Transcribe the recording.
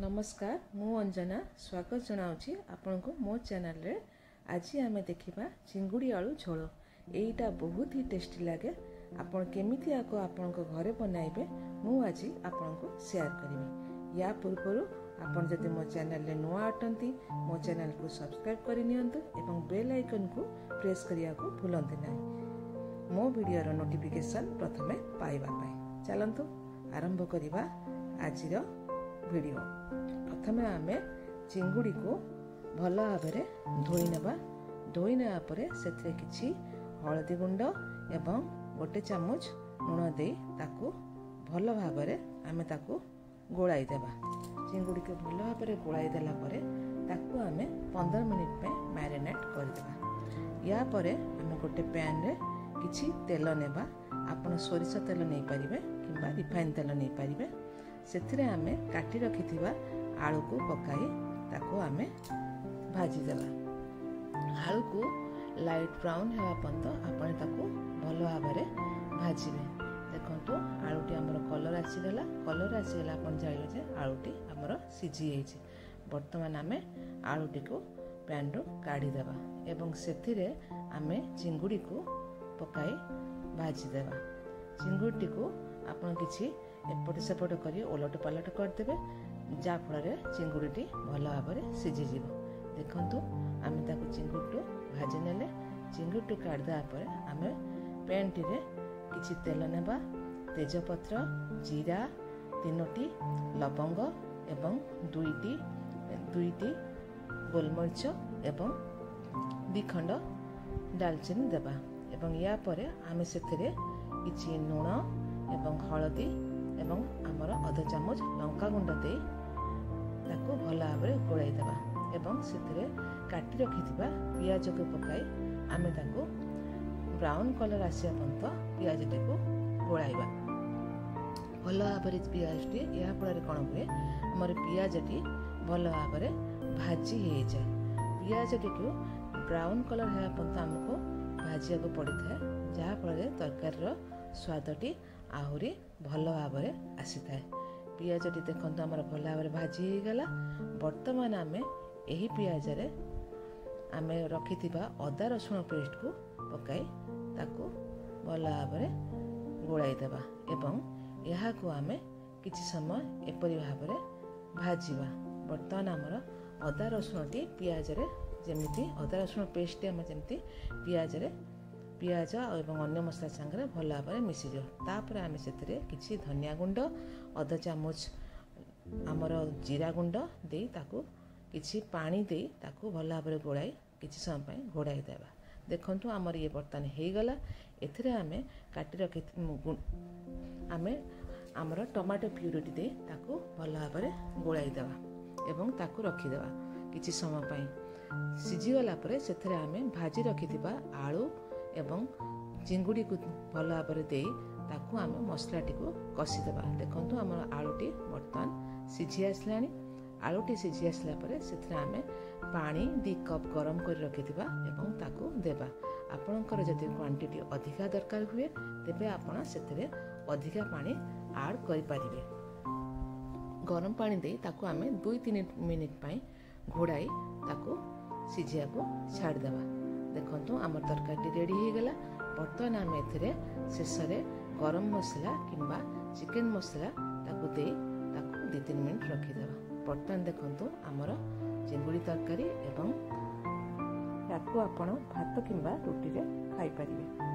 नमस्कार मु अंजना स्वागत जनाऊँगी आपण को मो चैनल रे। आज आम देखा चिंगुड़ी आलू झोल। यहीटा बहुत ही टेस्टी लगे। आपण केमिति आको आपण घरे बनाइबे मु आज आपण को शेयर करी। या पूर्व आपण जदि मो चैनल रे नुआ अटंती मो चैनल को सब्सक्राइब करि नियंतु एवं बेल आइकन को प्रेस करिया को भूलंते नहीं मो वीडियो रो नोटिफिकेशन प्रथमे पाइबा पाई। चलंतु आरंभ करिबा आजिर वीडियो। प्रथमे आमे चिंगुड़ी को भल भाव धोई नेबा। धोई नेबा परे सेथिरे किछि हळदी गुंड एवं गोटे चामच लूण दे ताकू भल भाव आमे ताकू गोलाई देबा। चिंगुड़ी को भल भाव गोलाई देला परे ताकू आमे 15 मिनिट पे मैरिनेट कर देबा। या परे आमे गोटे पैन रे किछि तेल नेबा। आपण सोरिष तेल नै परिबे किबा रिफाइन तेल नै परिबे। सेथिरे आमे काटी रखिथिबा आलू को पकाई ताको आमे भाजी देबा। आलू को लाइट ब्राउन हेबा पर्यंत आपण ताको भल भाबरे भाजीबे। देखंतु आलूटी हमर कलर आसीगला। कलर आसीगला आपण जाइयो जे आलूटी हमर सिझी जाइछे। वर्तमान आमे आलूटी को पैन रो काढी देबा एवं सेथिरे आमे चिंगुड़ी को पकाई भाजी देबा। चिंगुड़ी को आपण किछि एपट सेपट करी ओलट पालट करदेबे जा फल चिंगुड़ी भल भाव सिझी जीव। देखंतु आमे ताको चिंगुड़ी भाजी नेले। चिंगुड़ी काढ़दा पर आमे पैन टी रे किछि तेल नेबा। तेजपत्र जीरा 3टी लवंग एवं 2टी गोलमरिच एवं 2 खंड दालचीनी देबा एवं या परे आमे सेथिरे किछि लूण एवं हळदी एवं आमर अधा चामच लंका गुंड दे ताको भल भाव गोलाई देबा एवं सेथिरे काटी रखिथिबा पियाज को पकाई आमे ताको ब्राउन कलर आसिया पर्यंत पियाज टी को गोलाइबा। भल भाव पियाज टी या फल कौन हुए हमर पियाज टी भल भाव भाजी हो जाए। पियाज टी को ब्राउन कलर है पर्यंत हमको भाजिया को पड़ी था जहाँ फल तरकारी स्वादटी आहुरी भल भाव आसी थाए। पियाजटी देखंतु हमर भल भाव भाजी हो गला। वर्तमान आमे एही पियाज रे आमे रखिथिबा अदा रसुण पेस्ट को पकाई ताको भल भाव गोलाई देबा एवं यहाँ को आमे किछि समय एपरि भाव भाजीबा। वर्तमान हमर अदा रसुणटी पियाज रे जेमिति अदा रसुण पेस्ट हम जेमिति पियाज एवं अन्य मसला संगे भल भाव मिसी जाओ। तापर आमे सेथिरे किछि धनिया गुंड अधा चामच आमर जीरा गुंड दे ताकू किछि पानी दे ताकू भल भाव गोलाई किछि समय पय घोड़ाई देबा। देखंतु आमर ये बर्तन हे गला। एथिरे आमे काटी रखि आमे आमर टमाटो प्यूरिटी दे ताकू भल भाव गोलाई देबा एवं ताकू रखि देबा किछि समय पय। सिझी गला परे सेथिरे आमे भाजी रखिथिबा आलू एवं चिंगुड़ी को भल भाव दे ताकू आमे मसलाटी को कषिदेबा। देखंतु आमर आलूटी बर्तमान सिझी आसलानी। आलूटी सिझी आसला परे सेथिरे आमे पानी 2 कप गरम कर रखिथिबा एवं ताकू देबा। आपणकर जदि क्वांटिटी अधिका दरकार हुए तेबे आपण सेथिरे अधिका पानी ऐड करि परिबे। गरम पानी दे ताकू आमे 2-3 मिनिट पय घोड़ाई ताकू सिझिया को छाड़ देबा। देखंतु आमर तरकारी रेडी हो गला। बर्तमान आम एथिरे शेष गरम मसला किंबा चिकेन मसला ताकू दे ताकू 2-3 मिनिट रखिदेबा। बर्तमान देखंतु आमर चिंगुड़ी तरकारी एवं ताकू आपण भात किंबा रुटी रे खाई परिबे।